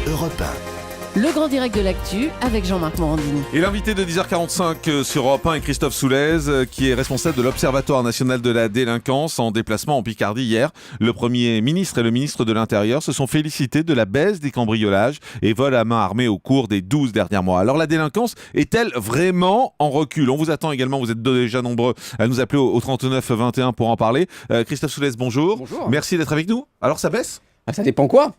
Europe 1. Le grand direct de l'actu avec Jean-Marc Morandini. Et l'invité de 10h45 sur Europe 1 est Christophe Soulez, qui est responsable de l'Observatoire national de la délinquance, en déplacement en Picardie hier. Le Premier ministre et le ministre de l'Intérieur se sont félicités de la baisse des cambriolages et vols à main armée au cours des 12 derniers mois. Alors la délinquance est-elle vraiment en recul? On vous attend également, vous êtes déjà nombreux à nous appeler au 39 21 pour en parler. Christophe Soulez, bonjour. Bonjour. Merci d'être avec nous. Alors ça baisse? Ça dépend quoi.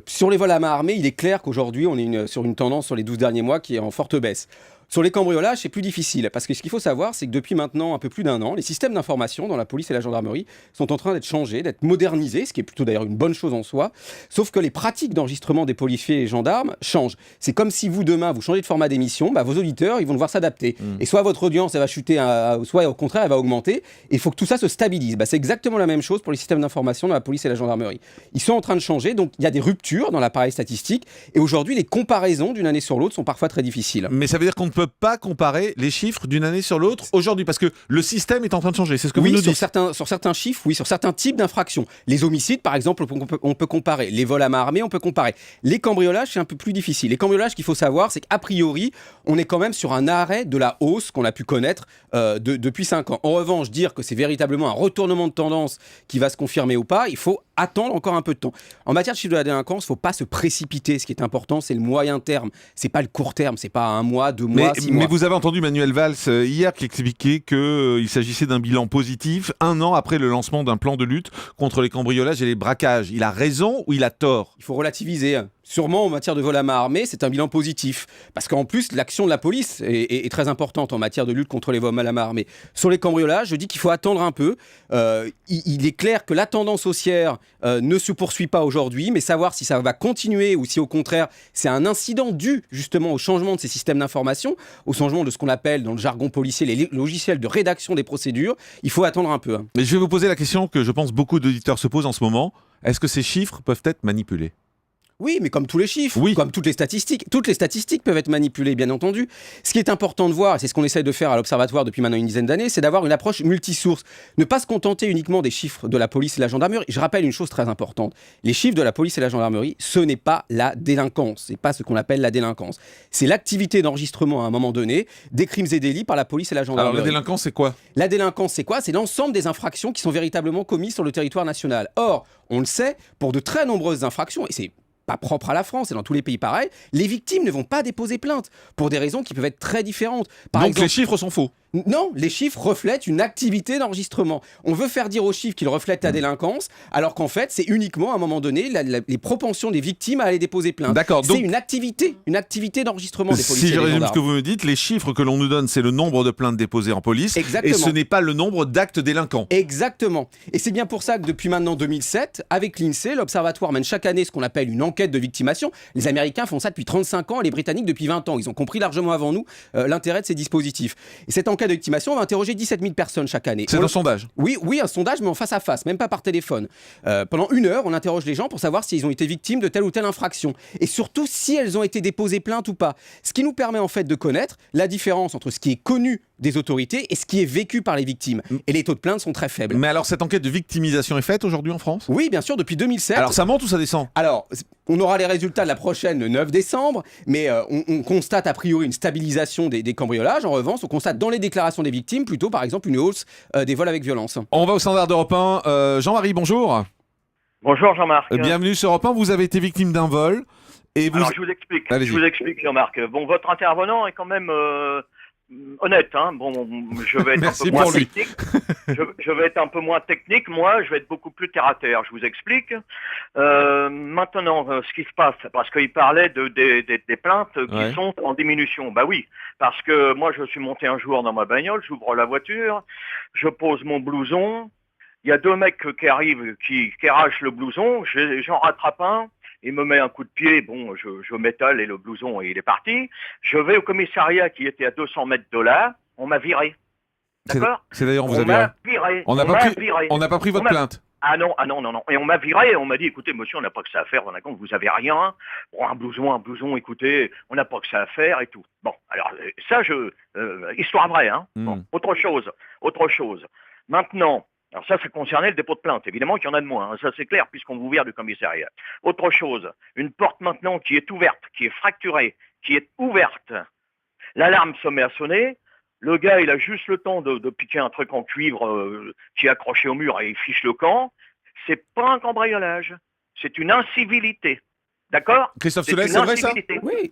Sur les vols à main armée, il est clair qu'aujourd'hui, on est sur une tendance sur les 12 derniers mois qui est en forte baisse. Sur les cambriolages, c'est plus difficile, parce que ce qu'il faut savoir, c'est que depuis maintenant un peu plus d'un an, les systèmes d'information dans la police et la gendarmerie sont en train d'être changés, d'être modernisés, ce qui est plutôt d'ailleurs une bonne chose en soi, sauf que les pratiques d'enregistrement des policiers et gendarmes changent. C'est comme si vous, demain, vous changez de format d'émission, vos auditeurs, ils vont devoir s'adapter. Et soit votre audience, elle va chuter, soit au contraire, elle va augmenter, et il faut que tout ça se stabilise. C'est exactement la même chose pour les systèmes d'information dans la police et la gendarmerie. Ils sont en train de changer, donc il y a des ruptures dans l'appareil statistique, et aujourd'hui, les comparaisons d'une année sur l'autre sont parfois très difficiles. Mais ça veut dire qu'on ne peut pas comparer les chiffres d'une année sur l'autre aujourd'hui, parce que le système est en train de changer, c'est ce que vous nous dites. Sur certains chiffres, oui, sur certains types d'infractions. Les homicides, par exemple, on peut comparer. Les vols à main armée, on peut comparer. Les cambriolages, c'est un peu plus difficile. Les cambriolages, qu'il faut savoir, c'est qu'a priori, on est quand même sur un arrêt de la hausse qu'on a pu connaître depuis 5 ans. En revanche, dire que c'est véritablement un retournement de tendance qui va se confirmer ou pas, il faut attendre encore un peu de temps. En matière de chiffre de la délinquance, il ne faut pas se précipiter. Ce qui est important, c'est le moyen terme. C'est pas le court terme. C'est pas 1 mois, 2 mois, 6 mois. Mais vous avez entendu Manuel Valls hier qui expliquait qu'il s'agissait d'un bilan positif 1 an après le lancement d'un plan de lutte contre les cambriolages et les braquages. Il a raison ou il a tort? Il faut relativiser. Sûrement, en matière de vol à main armée, c'est un bilan positif. Parce qu'en plus, l'action de la police est très importante en matière de lutte contre les vols à main armée. Sur les cambriolages, je dis qu'il faut attendre un peu. Il est clair que la tendance haussière ne se poursuit pas aujourd'hui, mais savoir si ça va continuer ou si au contraire, c'est un incident dû justement au changement de ces systèmes d'information, au changement de ce qu'on appelle dans le jargon policier les logiciels de rédaction des procédures, il faut attendre un peu. Mais je vais vous poser la question que je pense beaucoup d'auditeurs se posent en ce moment. Est-ce que ces chiffres peuvent être manipulés? Oui, mais comme tous les chiffres, oui. Comme toutes les statistiques peuvent être manipulées, bien entendu. Ce qui est important de voir, et c'est ce qu'on essaie de faire à l'Observatoire depuis maintenant une dizaine d'années, c'est d'avoir une approche multisource. Ne pas se contenter uniquement des chiffres de la police et de la gendarmerie. Je rappelle une chose très importante. Les chiffres de la police et la gendarmerie, ce n'est pas la délinquance. C'est pas ce qu'on appelle la délinquance. C'est l'activité d'enregistrement à un moment donné des crimes et délits par la police et la gendarmerie. Alors la délinquance, c'est quoi? La délinquance, c'est quoi? C'est l'ensemble des infractions qui sont véritablement commises sur le territoire national. Or, on le sait, pour de très nombreuses infractions, et c'est pas propre à la France et dans tous les pays pareil, les victimes ne vont pas déposer plainte pour des raisons qui peuvent être très différentes. Donc les chiffres sont faux? Non, les chiffres reflètent une activité d'enregistrement. On veut faire dire aux chiffres qu'ils reflètent la délinquance, alors qu'en fait, c'est uniquement à un moment donné les propensions des victimes à aller déposer plainte. D'accord. C'est une activité d'enregistrement des policiers. Si je et des résume gendarmes. ce que vous me dites, les chiffres que l'on nous donne, c'est le nombre de plaintes déposées en police. Exactement. Et ce n'est pas le nombre d'actes délinquants. Exactement. Et c'est bien pour ça que depuis maintenant 2007, avec l'INSEE, l'Observatoire mène chaque année ce qu'on appelle une enquête de victimation. Les Américains font ça depuis 35 ans et les Britanniques depuis 20 ans. Ils ont compris largement avant nous l'intérêt de ces dispositifs. Et cette enquête de victimation, on va interroger 17 000 personnes chaque année. C'est un sondage? Oui, un sondage, mais en face à face, même pas par téléphone. Pendant 1 heure, on interroge les gens pour savoir s'ils ont été victimes de telle ou telle infraction. Et surtout, si elles ont été déposées plainte ou pas. Ce qui nous permet en fait de connaître la différence entre ce qui est connu des autorités et ce qui est vécu par les victimes. Et les taux de plainte sont très faibles. Mais alors, cette enquête de victimisation est faite aujourd'hui en France? Oui, bien sûr, depuis 2007. Alors, ça monte ou ça descend? Alors, on aura les résultats de la prochaine le 9 décembre, mais on constate a priori une stabilisation des cambriolages. En revanche, on constate dans les déclarations des victimes plutôt, par exemple, une hausse des vols avec violence. On va au standard d'Europe 1. Jean-Marie, bonjour. Bonjour Jean-Marc. Bienvenue sur Europe 1. Vous avez été victime d'un vol. Et vous... Alors je vous explique. Allez-y. Je vous explique Jean-Marc. Bon, votre intervenant est quand même honnête. Hein. Bon, je vais être Merci un peu moins pour lui. technique. Je vais être un peu moins technique. Moi, je vais être beaucoup plus terre à terre. Je vous explique. Maintenant, ce qui se passe, parce qu'il parlait des plaintes qui sont en diminution. Bah oui, parce que moi, je suis monté un jour dans ma bagnole, j'ouvre la voiture, je pose mon blouson. Il y a 2 mecs qui arrivent, qui arrachent le blouson. J'en rattrape un. Il me met un coup de pied, bon, je m'étale et le blouson, il est parti. Je vais au commissariat qui était à 200 mètres de là, on m'a viré. D'accord? C'est d'ailleurs, vous on avez... m'a viré. On n'a pas pris votre plainte. Ah non. Et on m'a viré et on m'a dit, écoutez, monsieur, on n'a pas que ça à faire, vous avez rien. Bon, un blouson, écoutez, on n'a pas que ça à faire et tout. Bon, alors, ça, histoire vraie, hein. Bon, autre chose. Maintenant, Alors ça concernait le dépôt de plainte. Évidemment qu'il y en a de moins, hein. Ça c'est clair, puisqu'on vous vire du commissariat. Autre chose, une porte maintenant qui est ouverte, qui est fracturée, qui est ouverte. L'alarme se met à sonner. Le gars, il a juste le temps de piquer un truc en cuivre qui est accroché au mur et il fiche le camp. C'est pas un cambriolage, c'est une incivilité. D'accord? Christophe Soulez, c'est vrai ça?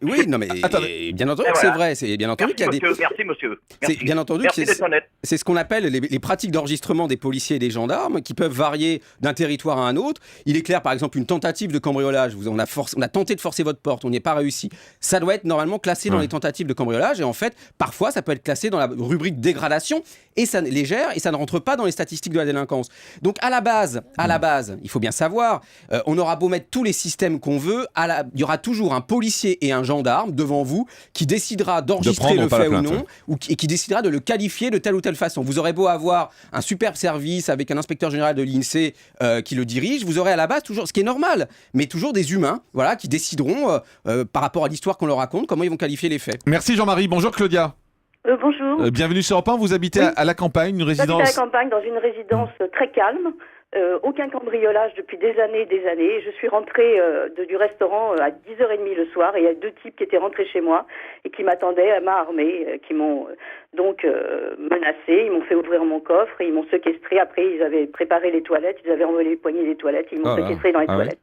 Oui, non mais Attendez. bien entendu que c'est vrai, c'est bien entendu qu'il y a des... Merci monsieur. Merci. C'est bien entendu Merci que d'être honnête. c'est ce qu'on appelle les pratiques d'enregistrement des policiers et des gendarmes qui peuvent varier d'un territoire à un autre. Il est clair, par exemple, une tentative de cambriolage, on a tenté de forcer votre porte, on n'y est pas réussi. Ça doit être normalement classé dans les tentatives de cambriolage et en fait, parfois, ça peut être classé dans la rubrique dégradation et ça légère et ça ne rentre pas dans les statistiques de la délinquance. Donc à la base, il faut bien savoir, on aura beau mettre tous les systèmes qu'on veut, il y aura toujours un policier et un gendarme devant vous qui décidera d'enregistrer le fait ou non, et qui décidera de le qualifier de telle ou telle façon. Vous aurez beau avoir un superbe service avec un inspecteur général de l'INSEE qui le dirige, vous aurez à la base toujours, ce qui est normal, mais toujours des humains, voilà, qui décideront par rapport à l'histoire qu'on leur raconte, comment ils vont qualifier les faits. Merci Jean-Marie. Bonjour Claudia. Bonjour. Bienvenue sur Europe 1. Vous habitez à la campagne, une résidence. J'habite à la campagne, dans une résidence très calme. Aucun cambriolage depuis des années et des années. Je suis rentrée du restaurant à 10h30 le soir et il y a 2 types qui étaient rentrés chez moi et qui m'attendaient à main armée, qui m'ont donc menacé. Ils m'ont fait ouvrir mon coffre et ils m'ont séquestré. Après, ils avaient préparé les toilettes, ils avaient envolé les poignées des toilettes et ils m'ont séquestré dans les toilettes.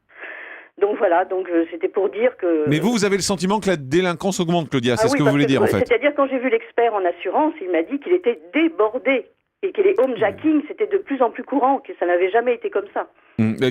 Donc voilà, c'était pour dire que... Mais vous avez le sentiment que la délinquance augmente, Claudia, c'est ce que vous voulez dire en fait. C'est-à-dire quand j'ai vu l'expert en assurance, il m'a dit qu'il était débordé et que les homejacking, c'était de plus en plus courant, que ça n'avait jamais été comme ça.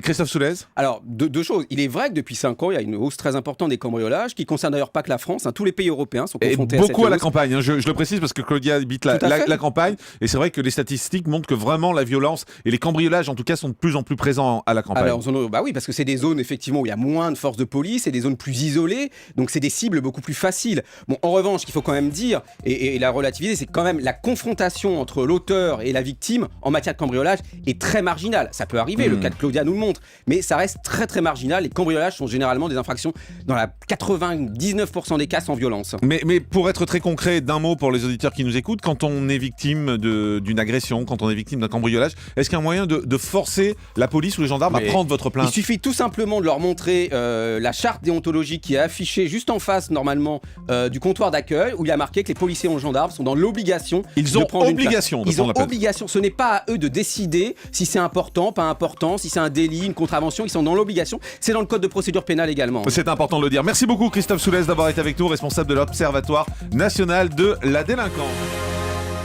Christophe Soulez? Alors, deux choses. Il est vrai que depuis 5 ans, il y a une hausse très importante des cambriolages qui ne concerne d'ailleurs pas que la France. Tous les pays européens sont confrontés à cette hausse. Beaucoup à la campagne, hein. Je le précise parce que Claudia habite la campagne et c'est vrai que les statistiques montrent que vraiment la violence et les cambriolages en tout cas sont de plus en plus présents à la campagne. Alors, oui, parce que c'est des zones effectivement où il y a moins de forces de police, c'est des zones plus isolées, donc c'est des cibles beaucoup plus faciles. Bon, en revanche, ce qu'il faut quand même dire et la relativiser, c'est que quand même la confrontation entre l'auteur et la victime en matière de cambriolage est très marginale. Ça peut arriver, le cas de Claudia nous le montre, mais ça reste très très marginal. Les cambriolages sont généralement des infractions dans la 99% des cas sans violence. Mais pour être très concret, d'un mot pour les auditeurs qui nous écoutent, quand on est victime d'une agression, quand on est victime d'un cambriolage, est-ce qu'il y a un moyen de forcer la police ou les gendarmes à prendre votre plainte? Il suffit tout simplement de leur montrer la charte déontologique qui est affichée juste en face normalement du comptoir d'accueil où il y a marqué que les policiers et les gendarmes sont dans l'obligation de prendre une plainte. Ils ont obligation. Ce n'est pas à eux de décider si c'est important, pas important, si c'est un délit, une contravention. Ils sont dans l'obligation. C'est dans le code de procédure pénale également. C'est important de le dire. Merci beaucoup Christophe Soulez d'avoir été avec nous, responsable de l'Observatoire national de la délinquance.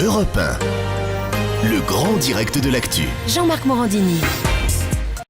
Europe 1, le grand direct de l'actu. Jean-Marc Morandini.